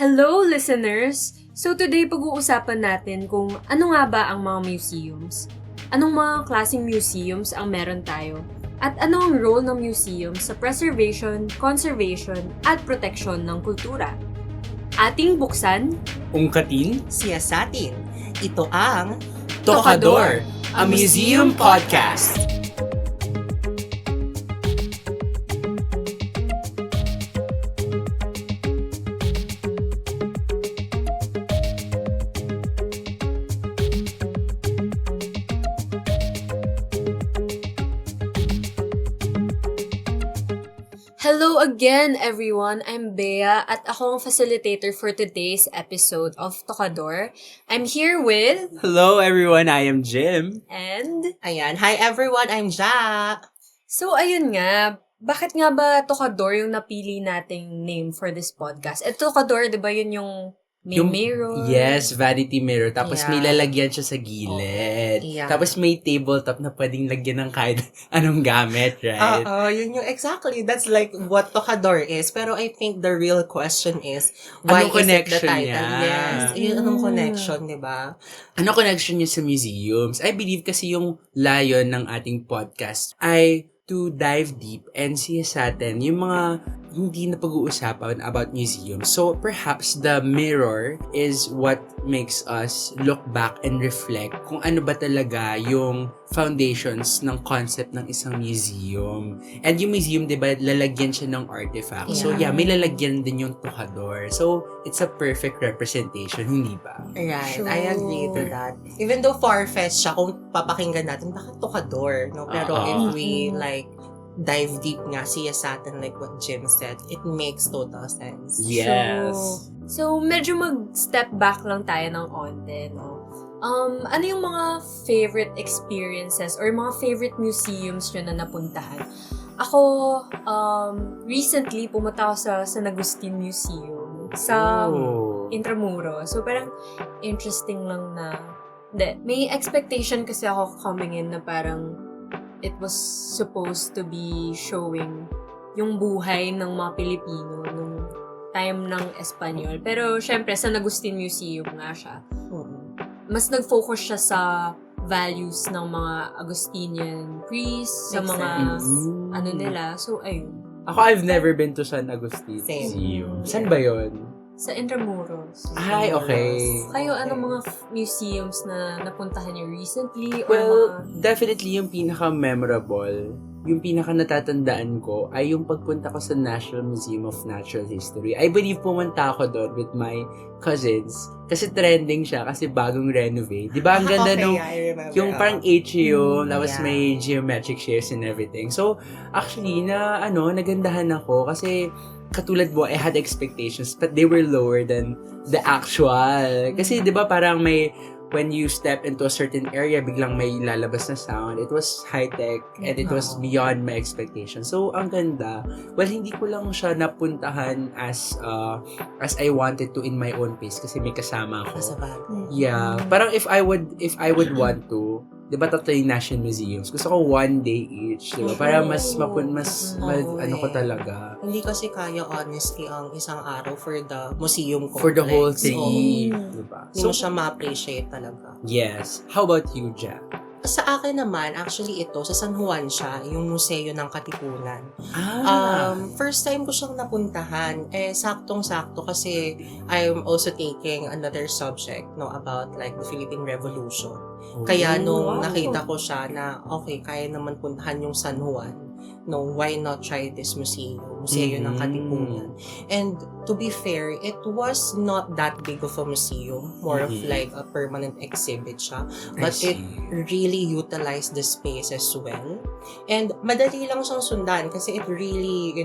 Hello, listeners! So today, pag-uusapan natin kung ano nga ba ang mga museums, anong mga klaseng museums ang meron tayo, at ano ang role ng museum sa preservation, conservation, at protection ng kultura. Ating buksan, Ungkatin, siyasatin. Ito ang Tokador, a museum podcast. Hello again, everyone! I'm Bea at ako ang facilitator for today's episode of Tokador. I'm here with... Hello everyone, I am Jim. And... Ayan. Hi everyone, I'm Ja. So, ayun nga. Bakit nga ba Tokador yung napili nating name for this podcast? Tokador, di ba yun yung may mirror? Yes, vanity mirror. Tapos Yeah. may lalagyan siya sa gilid. Yeah. Tapos may tabletop na pwedeng lagyan ng kahit anong gamit, right? Yun yung exactly. That's like what Tokador is. Pero I think the real question is, why Anong is it the connection title? niya? Yes. Yun, anong connection, di ba? Ano connection niya sa museums? I believe kasi yung layon ng ating podcast ay to dive deep and see sa atin yung mga hindi na pag-uusapan about museums. So, perhaps the mirror is what makes us look back and reflect kung ano ba talaga yung foundations ng concept ng isang museum. And yung museum, di ba, lalagyan siya ng artifact. So, yeah, may lalagyan din yung Tokador. So, it's a perfect representation, hindi ba? Right. Sure. I agree to that. Even though far-fetched siya, kung papakinggan natin, bakit Tokador? No? Pero if we dive deep nga siya sa atin, like what Jim said, it makes total sense. Yes. So medyo mag-step back lang tayo ng onte, no? Ano yung mga favorite experiences or mga favorite museums nyo na napuntahan? Ako, recently, pumunta ako sa San Agustin Museum sa Intramuros. So, parang interesting lang na... May expectation kasi ako coming in na parang it was supposed to be showing yung buhay ng mga Pilipino nung time ng Espanyol. Pero, syempre, San Agustin Museum nga siya. Mas nag-focus siya sa values ng mga Agustinian priests, sa Makes mga sense. ano nila. So, ayun. Ako, I've never been to San Agustin Same. Museum. Saan ba yun? Sa Intramuros. Ay, okay. Kayo, anong mga museums na napuntahan niyo recently? Or Well, mga... definitely yung pinaka-memorable, yung pinaka-natatandaan ko ay yung pagpunta ko sa National Museum of Natural History. I believe pumunta ako doon with my cousins kasi trending siya kasi bagong renovate. Di ba? Ang ganda nung I remember. yung parang atrium, tapos yeah. may geometric shapes and everything. So, actually, nagandahan ako kasi katulad mo, I had expectations but they were lower than the actual. Kasi, di ba, parang may, when you step into a certain area, biglang may lalabas na sound. It was high-tech and it was beyond my expectations. So, ang ganda. Well, hindi ko lang siya napuntahan as I wanted to in my own pace kasi may kasama ako. Sa bagay. Yeah. Parang if I would want to, di ba tatlo yung National Museums? Gusto ko one day each, di ba? Para mas ano ko talaga. Hindi kasi kaya honestly ang isang araw for the museum complex. For the whole thing. Oo. Di ba? Hindi mo siya ma-appreciate talaga. Yes. How about you, Jack? Sa akin naman, actually ito, sa San Juan siya, yung Museo ng Katipunan. First time ko siyang napuntahan, saktong-sakto kasi I'm also taking another subject, about like the Philippine Revolution. Kaya nung nakita ko siya na, okay, kaya naman puntahan yung San Juan, why not try this Museo ng Katipunan. And to be fair, it was not that big of a museum, more of like a permanent exhibit siya, but it really utilized the space as well. And madali lang siyang sundan kasi it really,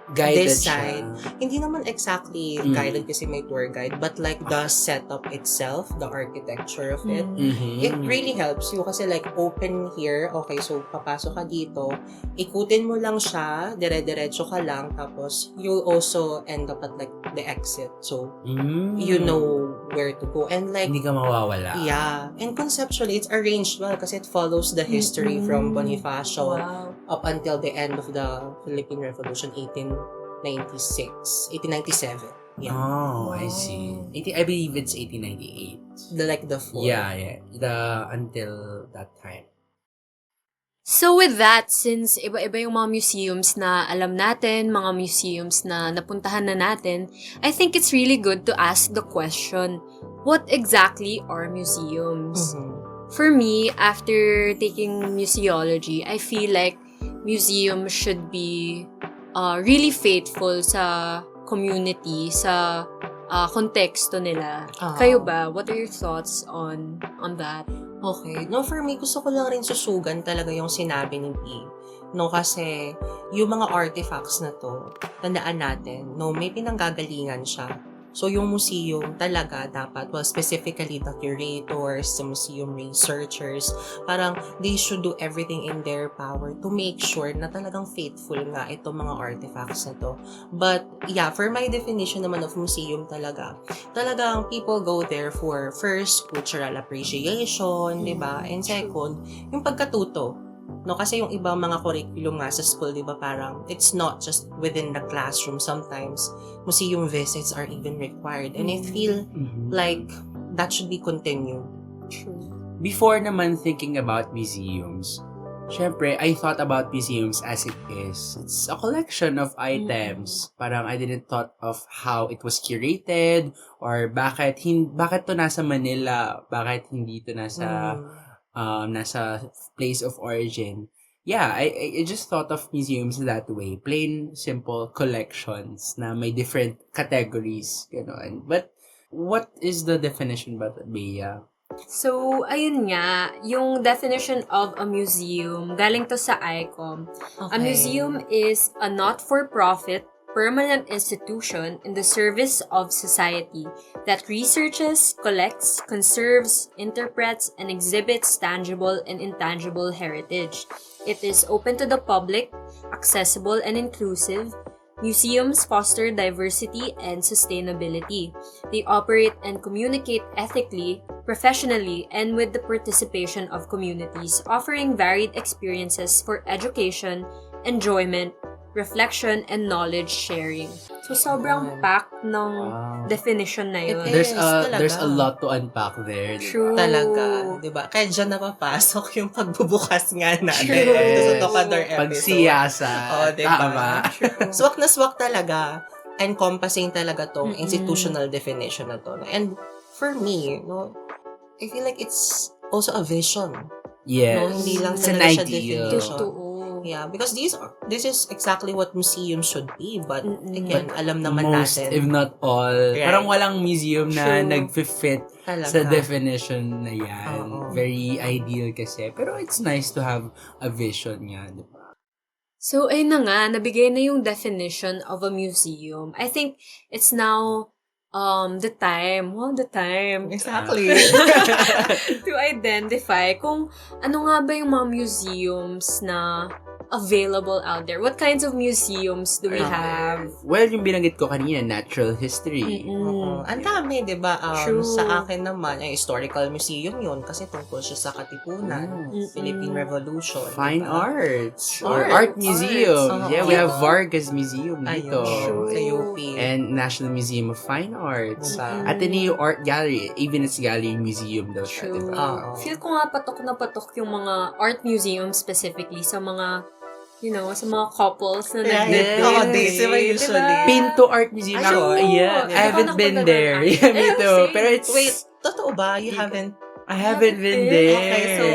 Guided design. siya. Hindi naman exactly guided kasi may tour guide, but like the setup itself, the architecture of it, it really helps you kasi like open here, okay, so papasok ka dito, ikutin mo lang siya, dire-diretso ka lang, tapos you'll also end up at like the exit. So, you know where to go. And like, Hindi ka mawawala. yeah. And conceptually, it's arranged well kasi it follows the history from Bonifacio up until the end of the Philippine Revolution, 1897. Yeah. Oh, I Wow. see. I believe it's 1898. The four. Yeah. Until that time. So with that, since iba-iba yung mga museums na alam natin, mga museums na napuntahan na natin, I think it's really good to ask the question, what exactly are museums? Mhm. For me, after taking museology, I feel like museums should be really faithful sa community, sa konteksto nila. Kayo ba? What are your thoughts on that? Okay. No, for me, gusto ko lang rin susugan talaga yung sinabi ni P. No, kasi yung mga artifacts na to, tandaan natin, no, may pinanggagalingan siya. So, yung museum talaga dapat, well, specifically the curators, the museum researchers, parang they should do everything in their power to make sure na talagang faithful nga itong mga artifacts na to. But, yeah, for my definition naman of museum talagang people go there for first, cultural appreciation, di ba? And second, yung pagkatuto. No, kasi yung ibang mga curriculum nga sa school, di ba, parang it's not just within the classroom. Sometimes, museum visits are even required. And I feel like that should be continued. Before naman thinking about museums, syempre, I thought about museums as it is. It's a collection of items. Parang I didn't thought of how it was curated or bakit to nasa Manila, bakit hindi to nasa place of origin. Yeah, I just thought of museums that way. Plain, simple collections na may different categories. Ganon. But, what is the definition ba, Bea? So, ayun nga, yung definition of a museum, galing to sa ICOM. Okay. A museum is a not-for-profit, permanent institution in the service of society that researches, collects, conserves, interprets, and exhibits tangible and intangible heritage. It is open to the public, accessible and inclusive. Museums foster diversity and sustainability. They operate and communicate ethically, professionally, and with the participation of communities, offering varied experiences for education, enjoyment, reflection, and knowledge sharing. So, sobrang packed ng definition na yun. It is. There's a talaga. lot to unpack there. Diba? True. Talaga, di ba? Kaya dyan napapasok yung pagbubukas nga natin. True. Ito sa Tokador episode. Pagsiyasa. Di ba? Tama. Swak na swak talaga. Encompassing talaga tong institutional definition na to. And for me, no, I feel like it's also a vision. Yes. No, hindi lang It's an talaga siya ideal. definition. Totoo. Yeah, because this is exactly what museums should be. But again, But alam naman most, natin. if not all. Right. Parang walang museum na True. nag-fit Talaga. sa definition na yan. Oo. Very ideal kasi. Pero it's nice to have a vision nga, di ba? So, ayun na nga, nabigay na yung definition of a museum. I think it's now the time Exactly. to identify kung ano nga ba yung mga museums na available out there. What kinds of museums do we have? Well, yung binanggit ko kanina, natural history. Oo. Ang dami, di ba? True. Sa akin naman, ay historical museum yun kasi tungkol siya sa Katipunan, Philippine Revolution. Fine diba? arts. Arts. Or art museum. Arts. Yeah, we Oo. have Vargas Museum dito. Ayun, sa UP. And National Museum of Fine Arts. Diba? Ateneo Art Gallery. Even its gallery museum daw siya, True. diba? Oo. Feel ko nga patok na patok yung mga art museums specifically sa mga, sa mga couples na Yeah, nag-date. Oo, dates, diba usually? Pinto Art Museum. Ay, Ako, oo. yeah. Di I ba haven't been napunta there. doon? Yeah, me Ayun, too. same. Pero it's... Wait, totoo ba? You haven't? I haven't been there. Okay, so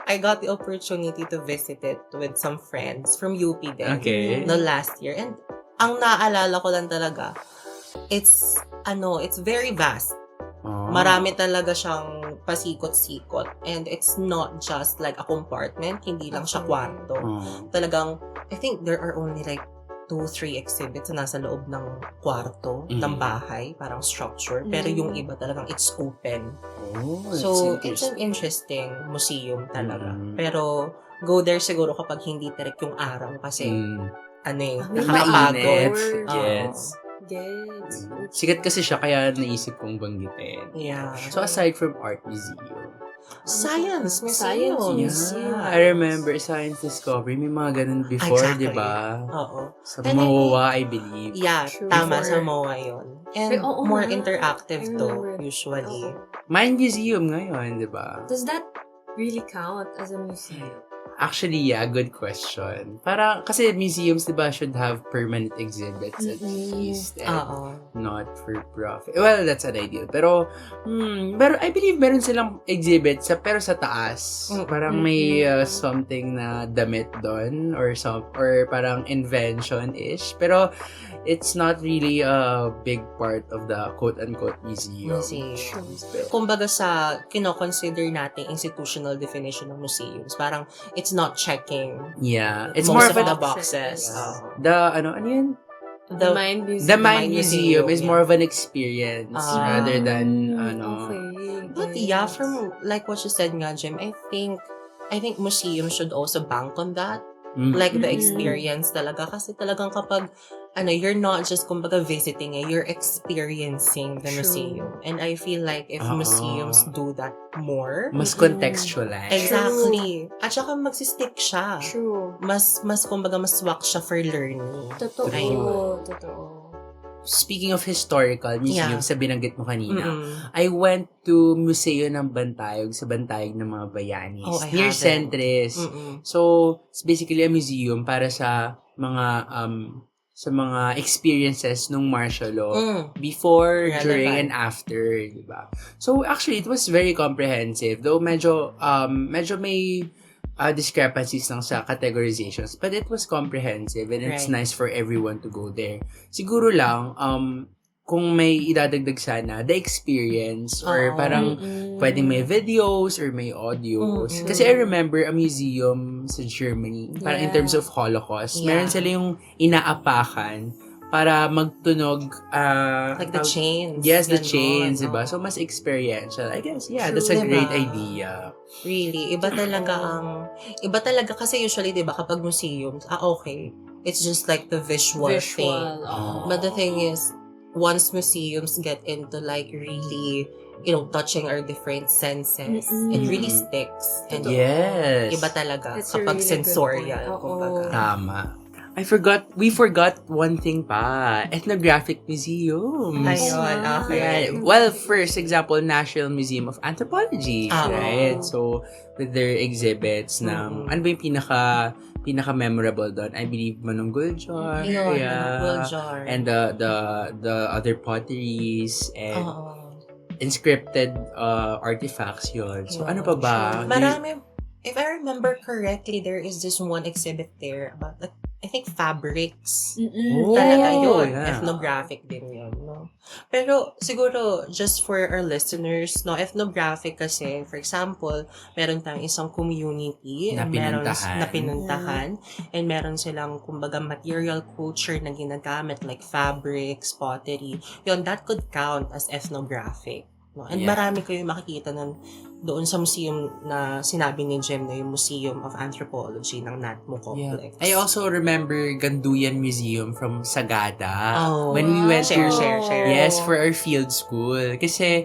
I got the opportunity to visit it with some friends from UP din. Okay. No, last year. And ang naaalala ko lang talaga, it's very vast. Oh. Marami talaga siyang pasikot-sikot. And it's not just like a compartment, hindi lang siya kwarto. Oh. Talagang, I think there are only like 2-3 exhibits na nasa loob ng kwarto, ng bahay, parang structure. Pero yung iba talagang it's open. Oh, So, that's it's an interesting museum talaga. Mm. Pero, go there siguro kapag hindi direct yung araw kasi, May nakakapagod. mainit. Oo. Yes. Yes. Sikat kasi siya, kaya naisip kong banggitin. Yeah. So, aside from art museum, Science Science Museum. Museum. Yeah, I remember Science Discovery. May mga ganun before, Exactly. di ba? Oo. Sa And MOA, I believe. Yeah, True. tama, Before. sa MOA yun. And Ay, oo more nga. interactive I to, remember. usually. Oo. Mind Museum ngayon, di ba? Does that really count as a museum? Actually, yeah, good question. Para, kasi museums, di ba, should have permanent exhibits at least. And Oo. not for profit. Well, that's an ideal. Pero I believe meron silang exhibits pero sa taas. Parang may something na damit doon or parang invention-ish. Pero it's not really a big part of the quote-unquote museum. Kumbaga sa kino-consider nating institutional definition ng museums, parang it's not checking Yeah. It's most more of of the a, boxes. ano yun? The Mind Museum. The Mind Museum is yeah. more of an experience rather than, Okay. But yeah, from like what you said nga, Jim, I think museums should also bank on that. Like the experience talaga. Kasi talagang kapag, you're not just kumbaga visiting you're experiencing the True. museum. And I feel like if museums do that more, mas contextualized. exactly. At saka magsistick siya. True. Mas kumbaga mas swak siya for learning. Totoo. Ayun. Totoo. Speaking of historical museums, sa binanggit mo kanina, Mm-mm. I went to Museo ng Bantayog sa Bantayog ng mga Bayanis. Oh, I near haven't. Centris. Mm-mm. So, it's basically a museum para sa mga experiences nung martial law before, Relevant. during, and after, di ba? So, actually, it was very comprehensive. Though medyo may discrepancies lang sa categorizations, but it was comprehensive and it's Right. nice for everyone to go there. Siguro lang, kung may idadagdag sana, the experience or parang pwedeng may videos or may audios. Kasi I remember a museum sa Germany, parang in terms of Holocaust, meron sila yung inaapakan para magtunog. Like the chains. Yes, the Ganon. chains, diba? Oo. So, mas experiential. I guess, yeah, True, that's a great diba? idea. Really, iba talaga kasi usually 'di ba kapag museums, okay, it's just like the visual thing. Visual. But the thing is, once museums get into like really, touching our different senses, it really sticks. And Yes. iba talaga That's a kapag really good sensorial, point. Oo. kumbaga. Tama. We forgot one thing pa. Ethnographic museums. Ayun, okay. Right. Well, first example, National Museum of Anthropology. Ah, right? So, with their exhibits ng, ano ba yung pinaka-memorable doon? I believe Manunggul Jar. Yun, Yeah. jar. And the other potteries and inscripted artifacts yun. So, Yun, ano pa ba? sure. Marami. If I remember correctly, there is this one exhibit there about, like, I think fabrics. Oh, Talaga yun. yeah. Ethnographic din yun, no? Pero, siguro, just for our listeners, no, ethnographic kasi, for example, meron tayong isang community Na pinuntahan. na pinuntahan, and meron silang, kumbaga, material culture na ginagamit, like fabrics, pottery. Yun, that could count as ethnographic. No? And Yeah. marami kayo makikita doon sa museum na sinabi ni Jem na yung Museum of Anthropology ng NATMO Complex. I also remember Ganduyan Museum from Sagada. Oh, when we went share. Yes, for our field school. Kasi,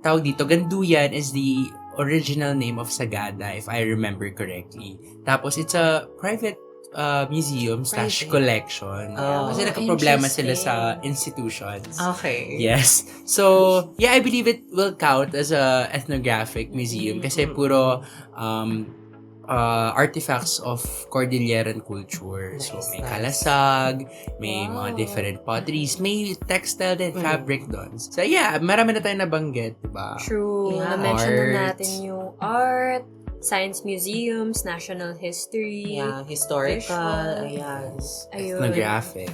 tawag dito, Ganduyan is the original name of Sagada, if I remember correctly. Tapos, it's a private museum/collection. Oh, Kasi nagka-problema sila interesting. sa institutions. Okay. Yes. So, yeah, I believe it will count as a ethnographic museum kasi puro artifacts of Cordilleran culture. So, may kalasag, may mga different potteries, may textile and fabric doon. So, yeah, marami na tayo nabanggit, diba? True. Yeah. Na-mention na Art. natin yung art, science museums, national history. Yeah, historical. Visual. Ayan. Ayun. Ethnographic.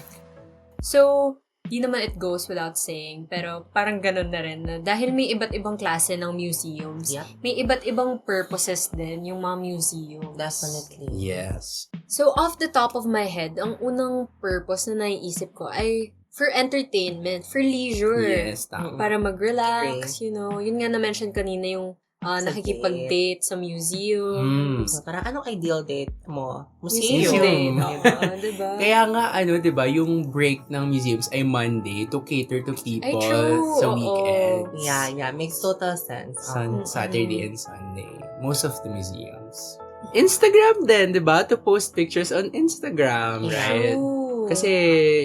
So, di naman it goes without saying, pero parang ganun na rin na dahil may iba't ibang klase ng museums, Yep. may iba't ibang purposes din yung mga museums. Definitely. Yes. So, off the top of my head, ang unang purpose na naiisip ko ay for entertainment, for leisure. Yes, tama. Para mag-relax, yun nga na-mention kanina yung nakikipag-date sa museum. So, parang anong ideal date mo? Museum Museum. date. Diba? Diba? Kaya nga, diba, yung break ng museums ay Monday to cater to people true. sa Oo. weekends. Yeah. Makes total sense. Saturday and Sunday. Most of the museums. Instagram din, diba? To post pictures on Instagram, right? True. Kasi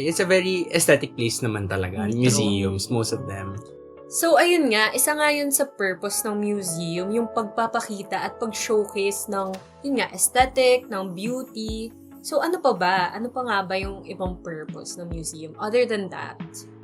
it's a very aesthetic place naman talaga. Museums, most of them. So, ayun nga, isa nga yun sa purpose ng museum, yung pagpapakita at pag-showcase ng, yun nga, aesthetic, ng beauty. So, ano pa ba? Ano pa nga ba yung ibang purpose ng museum other than that?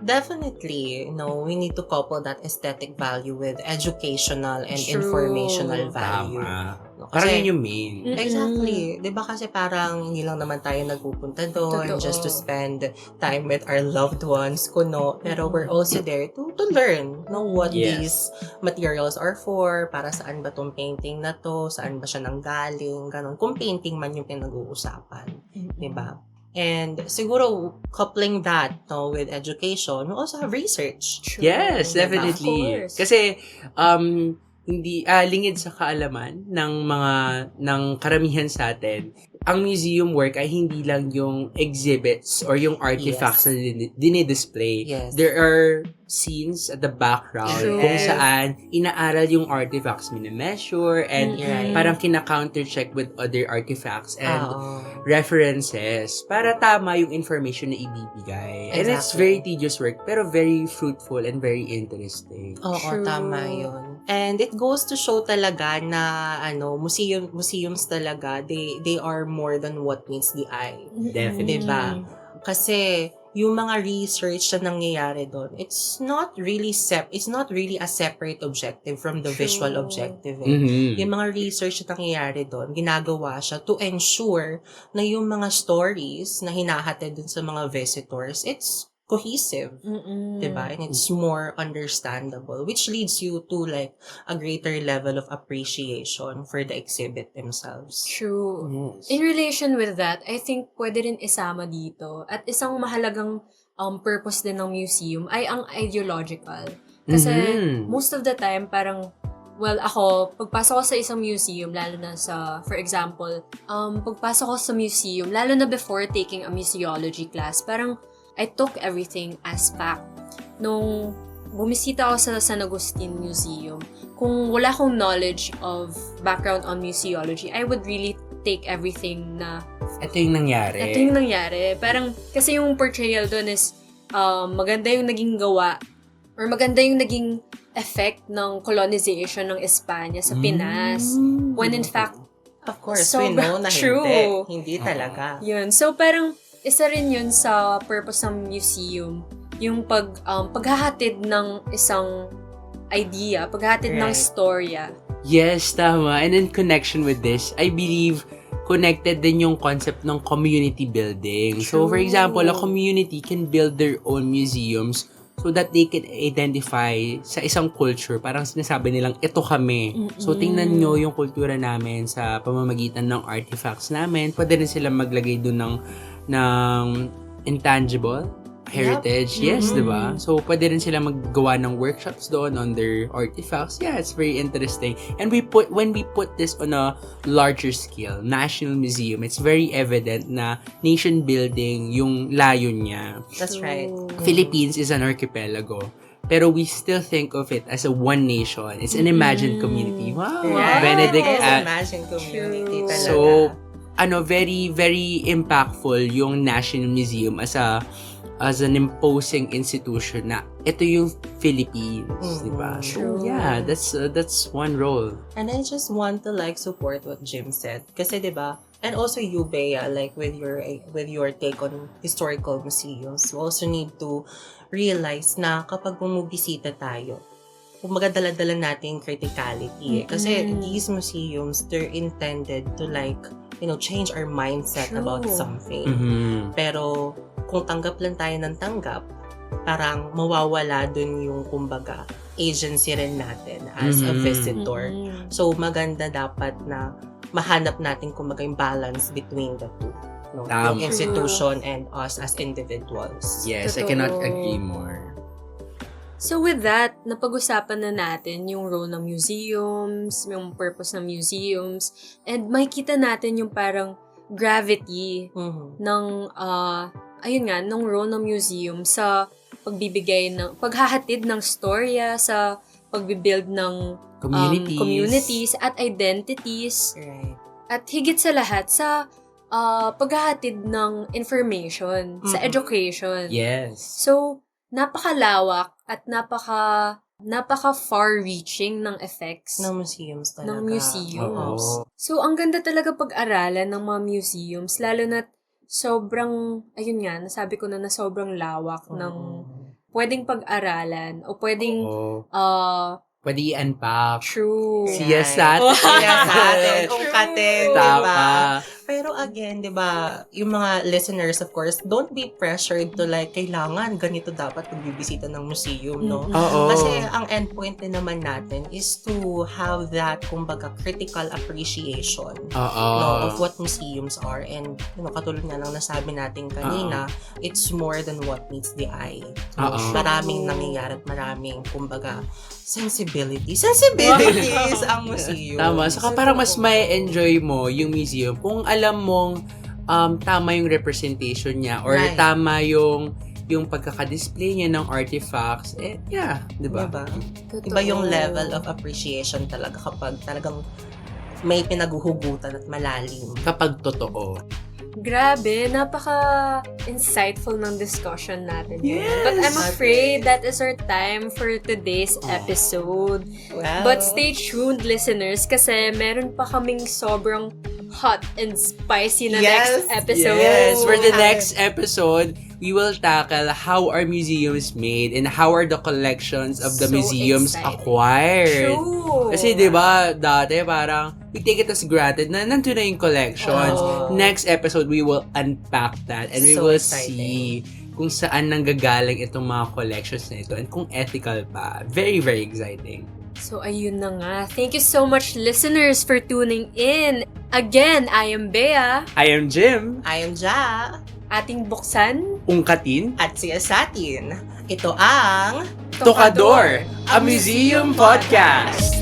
Definitely, we need to couple that aesthetic value with educational and True. informational value. Tama. No, Parang kasi- yun yung main. Exactly. 'Di ba kasi parang hindi lang naman tayo nagpupunta doon Totoo. just to spend time with our loved ones, kuno. Pero we're also there to learn what Yes. these materials are for, para saan ba tong painting na to, saan ba siya nanggaling, ganun. Kung painting man yung pinag-uusapan, 'di ba? And siguro coupling that with education, we also have research. True. Yes, Of definitely. course. Kasi, hindi, lingid sa kaalaman ng karamihan sa atin, ang museum work ay hindi lang yung exhibits or yung artifacts na dinidisplay. Yes. There are scenes at the background True. kung saan inaaral yung artifacts, mini-measure, and Right. parang kina-counter-check with other artifacts and Oo. references para tama yung information na ibibigay. And it's Exactly. very tedious work, pero very fruitful and very interesting. Oo, True. tama yun. And it goes to show talaga na museums talaga, they are more than what meets the eye. Definitely. Diba? Kasi yung mga research na nangyayari doon, it's not really a separate objective from the True. visual objective. Mhm. Yung mga research na nangyayari doon, ginagawa siya to ensure na yung mga stories na hinahatid dun sa mga visitors, it's cohesive. Diba? And it's more understandable, which leads you to like a greater level of appreciation for the exhibit themselves. True. Yes. In relation with that, I think pwede rin isama dito at isang mahalagang purpose din ng museum ay ang ideological. Kasi Mhm. most of the time parang ako, pagpasok ko sa isang museum, lalo na sa, for example, pagpasok ko sa museum, lalo na before taking a museology class, parang I took everything as fact. Nung bumisita ako sa San Agustin Museum, kung wala akong knowledge of background on museology, I would really take everything na Ito yung nangyari. ito yung nangyari. Parang, kasi yung portrayal doon is maganda yung naging gawa or maganda yung naging effect ng colonization ng Espanya sa Pinas. When in fact, Of course, So, we know na true. hindi talaga. yun. So, parang, isa rin yun sa purpose ng museum, yung paghahatid ng isang idea, paghahatid ng Right. storya. Yes, tama. And in connection with this, I believe connected din yung concept ng community building. So, for True. example, a community can build their own museums so that they can identify sa isang culture. Parang sinasabi nilang, ito kami. So, tingnan nyo yung kultura namin sa pamamagitan ng artifacts namin. Pwede rin sila maglagay dun ng intangible heritage. Yes, Mhm. di ba? So, pwede rin sila maggawa ng workshops doon on their artifacts. Yeah, it's very interesting. And when we put this on a larger scale, National Museum, it's very evident na nation building yung layo niya. That's right. Philippines is an archipelago. Pero we still think of it as a one nation. It's an imagined community. Wow! Right. Benedict Yes, at imagine community True. talaga. So, very, very impactful yung National Museum as an imposing institution na ito yung Philippines, di ba? So, True. yeah, that's one role. And I just want to support what Jim said. Kasi 'di ba? And also you, Bea, with your take on historical museums, you also need to realize na kapag bumibisita tayo, kung magdala-dala natin criticality. Kasi these museums, they're intended to change our mindset True. about something. Mhm. Pero kung tanggap lang tayo ng tanggap, parang mawawala dun yung, kumbaga, agency rin natin as a Mhm. visitor. So, maganda dapat na mahanap natin, kumbaga, yung balance between the two. No? Tama. Yung institution and us as individuals. Yes, I Totoo. cannot agree more. So with that, napag-usapan na natin yung role ng museums, yung purpose ng museums, and makikita natin yung parang gravity ng, ayun nga, ng role ng museum sa paghahatid ng storya, sa pagbibuild ng communities at identities. Right. At higit sa lahat, sa paghahatid ng information, sa education. Yes. So, napakalawak at napaka-far-reaching ng effects Ng museums talaga. ng museums. Oo. So, ang ganda talaga pag-aralan ng mga museums, lalo na sobrang, ayun nga, nasabi ko na sobrang lawak ng pwedeng pag-aralan o pwedeng Pwede i-unpack. true. Siya sa atin. Siya sa atin. Ungkatin, Tama. diba? Pero again, di ba, yung mga listeners, of course, don't be pressured to like, kailangan ganito dapat pagbibisita ng museum, no? Oo. Kasi ang endpoint din naman natin is to have that, kumbaga, critical appreciation Oo. no, of what museums are. And, katulad nga ng nasabi natin kanina, it's more than what meets the eye. Oo. Maraming nangyayari at maraming, kumbaga, sensibilities ang museum. Tama. Saka parang mas may enjoy mo yung museum kung alam mong tama yung representation niya or Right. tama yung pagkaka-display niya ng artifacts. Yeah. Diba? Diba? Totoo. Iba yung level of appreciation talaga kapag talagang may pinaguhugutan at malalim. Kapag totoo. Grabe, napaka-insightful ng discussion natin. Yes! But I'm afraid that is our time for today's episode. Wow. But stay tuned, listeners, kasi meron pa kaming sobrang hot and spicy na Yes! next episode. Yes, for the next episode, we will tackle how are museums made and how are the collections of the So museums exciting. acquired. True. Kasi 'di ba, dati parang we take it as granted na nandun na yung collections. Oh. Next episode, we will unpack that and we So will exciting. see kung saan nanggagaling itong mga collections na ito and kung ethical pa. Very, very exciting. So, ayun na nga. Thank you so much, listeners, for tuning in. Again, I am Bea. I am Jim. I am Ja. Ating buksan. Ungkatin. At siyasatin. Ito ang Tokador, a museum podcast.